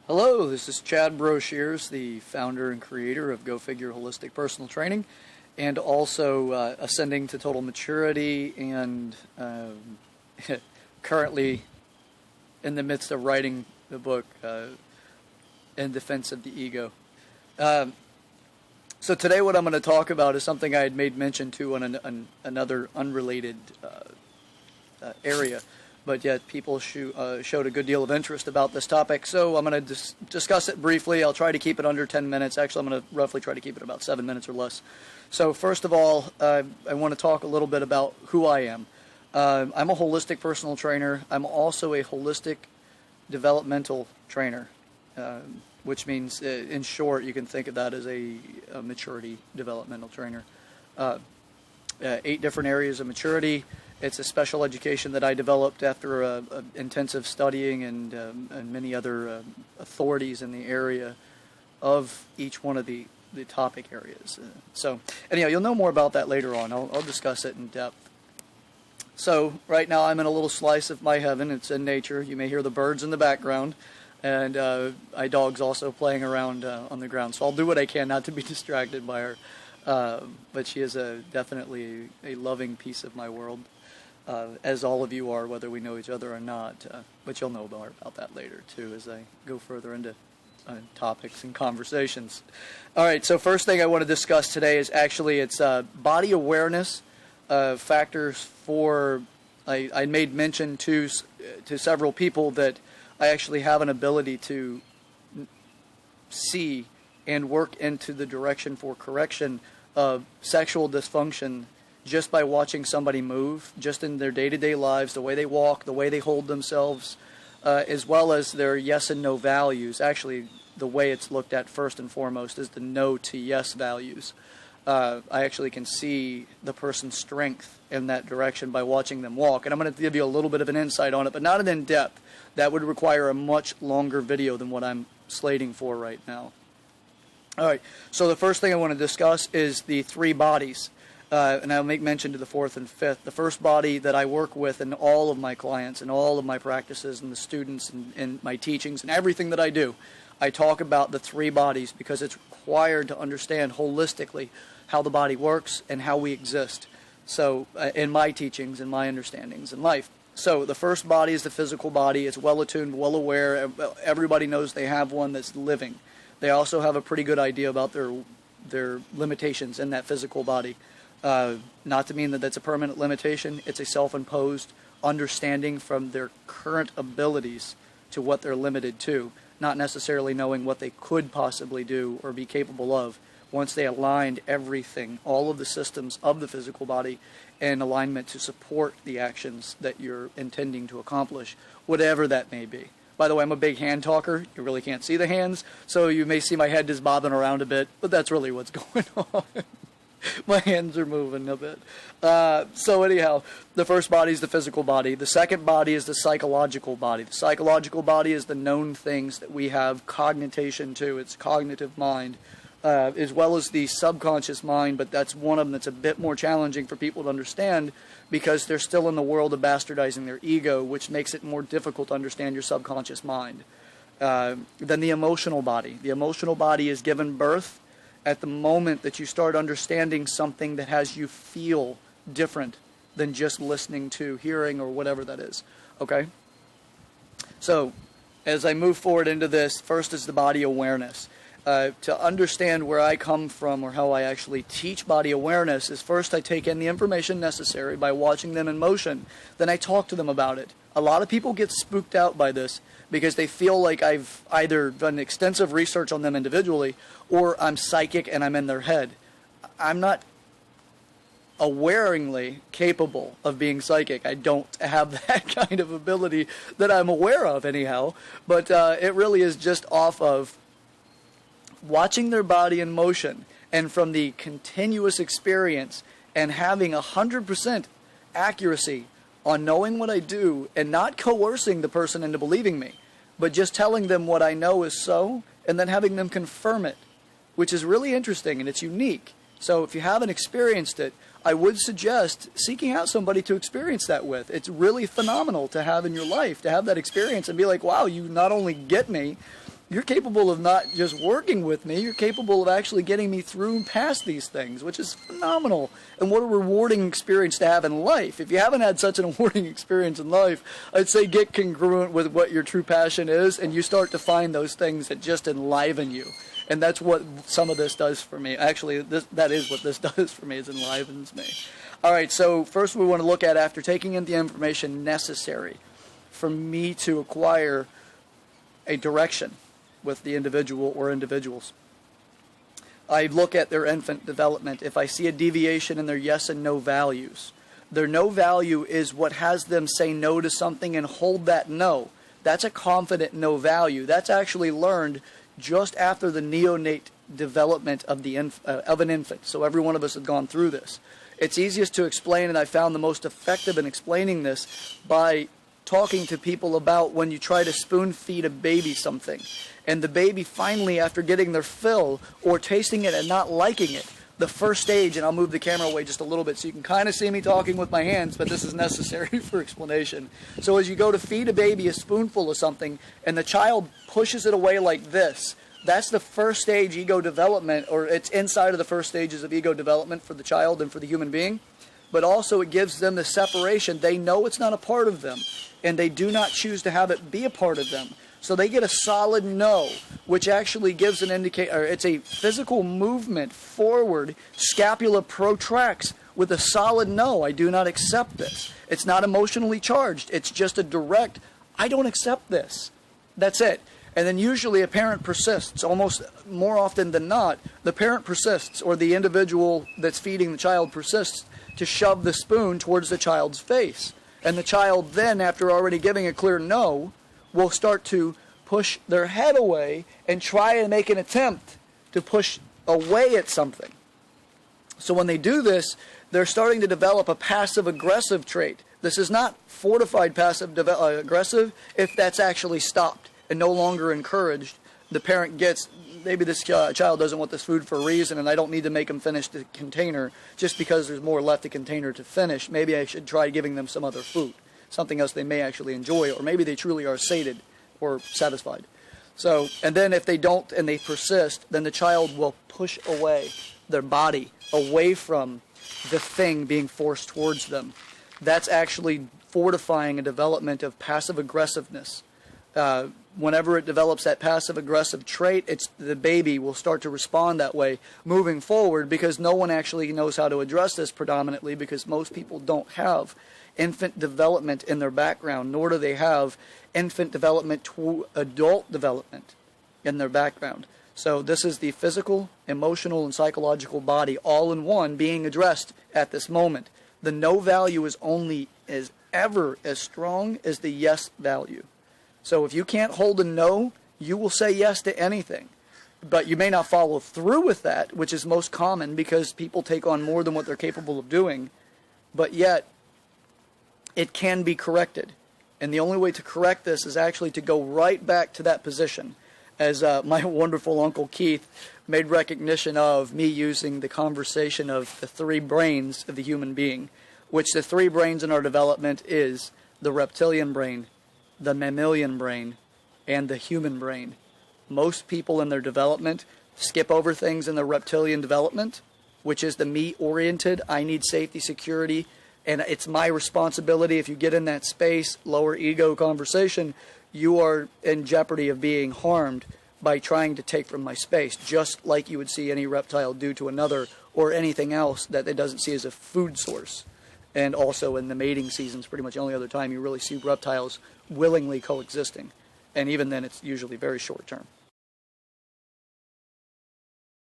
Hello, this is Chad Broshears, the founder and creator of Go Figure Holistic Personal Training, and also Ascending to Total Maturity, and currently in the midst of writing the book In Defense of the Ego. So today what I'm going to talk about is something I had made mention to on another unrelated area, but yet people showed a good deal of interest about this topic. So I'm going to discuss it briefly. I'll try to keep it under 10 minutes. Actually, I'm going to roughly try to keep it about 7 minutes or less. So first of all, I want to talk a little bit about who I am. I'm a holistic personal trainer. I'm also a holistic developmental trainer, which means, in short, you can think of that as a maturity developmental trainer. 8 different areas of maturity. It's a special education that I developed after intensive studying and many other authorities in the area of each one of the topic areas. So anyhow, you'll know more about that later on. I'll discuss it in depth. So right now I'm in a little slice of my heaven. It's in nature. You may hear the birds in the background, and my dog's also playing around on the ground. So I'll do what I can not to be distracted by her. But she is definitely a loving piece of my world. As all of you are, whether we know each other or not. But you'll know more about that later, too, as I go further into topics and conversations. All right, so first thing I want to discuss today is actually it's body awareness factors for... I made mention to several people that I actually have an ability to see and work into the direction for correction of sexual dysfunction just by watching somebody move, just in their day-to-day lives, the way they walk, the way they hold themselves, as well as their yes and no values. Actually, the way it's looked at first and foremost is the no to yes values. I actually can see the person's strength in that direction by watching them walk. And I'm going to give you a little bit of an insight on it, but not an in-depth. That would require a much longer video than what I'm slating for right now. All right, so the first thing I want to discuss is the 3 bodies. And I'll make mention to the 4th and 5th. The first body that I work with in all of my clients and all of my practices and the students and my teachings and everything that I do, I talk about the 3 bodies because it's required to understand holistically how the body works and how we exist. So in my teachings and my understandings in life. So the first body is the physical body. It's well attuned, well aware. Everybody knows they have one that's living. They also have a pretty good idea about their limitations in that physical body. Not to mean that that's a permanent limitation. It's a self-imposed understanding from their current abilities to what they're limited to, not necessarily knowing what they could possibly do or be capable of once they aligned everything, all of the systems of the physical body in alignment to support the actions that you're intending to accomplish, whatever that may be. By the way, I'm a big hand talker. You really can't see the hands, so you may see my head just bobbing around a bit, but that's really what's going on. My hands are moving a bit. So anyhow, the first body is the physical body. The second body is the psychological body. The psychological body is the known things that we have cognition to. It's cognitive mind, as well as the subconscious mind, but that's one of them that's a bit more challenging for people to understand because they're still in the world of bastardizing their ego, which makes it more difficult to understand your subconscious mind. Then the emotional body. The emotional body is given birth at the moment that you start understanding something that has you feel different than just listening to, hearing, or whatever that is. Okay? So, as I move forward into this, first is the body awareness. To understand where I come from or how I actually teach body awareness is first I take in the information necessary by watching them in motion. Then I talk to them about it. A lot of people get spooked out by this because they feel like I've either done extensive research on them individually or I'm psychic and I'm in their head. I'm not awareingly capable of being psychic. I don't have that kind of ability that I'm aware of anyhow. But it really is just off of watching their body in motion and from the continuous experience and having 100% accuracy on knowing what I do and not coercing the person into believing me, but just telling them what I know is so and then having them confirm it, which is really interesting and it's unique. So if you haven't experienced it, I would suggest seeking out somebody to experience that with. It's really phenomenal to have in your life, to have that experience and be like, wow, you not only get me, you're capable of not just working with me, you're capable of actually getting me through and past these things, which is phenomenal. And what a rewarding experience to have in life. If you haven't had such an rewarding experience in life, I'd say get congruent with what your true passion is, and you start to find those things that just enliven you. And that's what some of this does for me. Actually, that is what this does for me, is enlivens me. All right, so first we want to look at, after taking in the information necessary for me to acquire a direction with the individual or individuals, I look at their infant development. If I see a deviation in their yes and no values, their no value is what has them say no to something and hold that no. That's a confident no value. That's actually learned just after the neonate development of an infant. So every one of us have gone through this. It's easiest to explain, and I found the most effective in explaining this by talking to people about when you try to spoon feed a baby something, and the baby finally, after getting their fill or tasting it and not liking it, the first stage, and I'll move the camera away just a little bit so you can kind of see me talking with my hands, but this is necessary for explanation. So as you go to feed a baby a spoonful of something and the child pushes it away like this, that's the first stage ego development, or it's inside of the first stages of ego development for the child and for the human being. But also it gives them the separation. They know it's not a part of them, and they do not choose to have it be a part of them. So they get a solid no, which actually gives an indicator. It's a physical movement forward. Scapula protracts with a solid no. I do not accept this. It's not emotionally charged. It's just a direct, I don't accept this. That's it. And then usually a parent persists. Almost more often than not, the parent persists, or the individual that's feeding the child persists to shove the spoon towards the child's face. And the child then, after already giving a clear no, will start to push their head away and try and make an attempt to push away at something. So when they do this, they're starting to develop a passive-aggressive trait. This is not fortified passive-aggressive if that's actually stopped and no longer encouraged. The parent gets, maybe this child doesn't want this food for a reason, and I don't need to make them finish the container just because there's more left the container to finish. Maybe I should try giving them some other food, something else they may actually enjoy, or maybe they truly are sated or satisfied. So, and then if they don't and they persist, then the child will push away their body away from the thing being forced towards them. That's actually fortifying a development of passive aggressiveness. Whenever it develops that passive-aggressive trait, the baby will start to respond that way moving forward, because no one actually knows how to address this predominantly, because most people don't have infant development in their background, nor do they have infant development to adult development in their background. So this is the physical, emotional, and psychological body all in one being addressed at this moment. The no value is only ever as strong as the yes value. So if you can't hold a no, you will say yes to anything. But you may not follow through with that, which is most common because people take on more than what they're capable of doing. But yet, it can be corrected. And the only way to correct this is actually to go right back to that position. As my wonderful Uncle Keith made recognition of me using the conversation of the three brains of the human being, which the three brains in our development is the reptilian brain, the mammalian brain, and the human brain. Most people in their development skip over things in the reptilian development, which is the me-oriented, I need safety, security, and it's my responsibility. If you get in that space, lower ego conversation, you are in jeopardy of being harmed by trying to take from my space, just like you would see any reptile do to another, or anything else that it doesn't see as a food source. And also in the mating seasons, pretty much the only other time you really see reptiles willingly coexisting. And even then, it's usually very short term.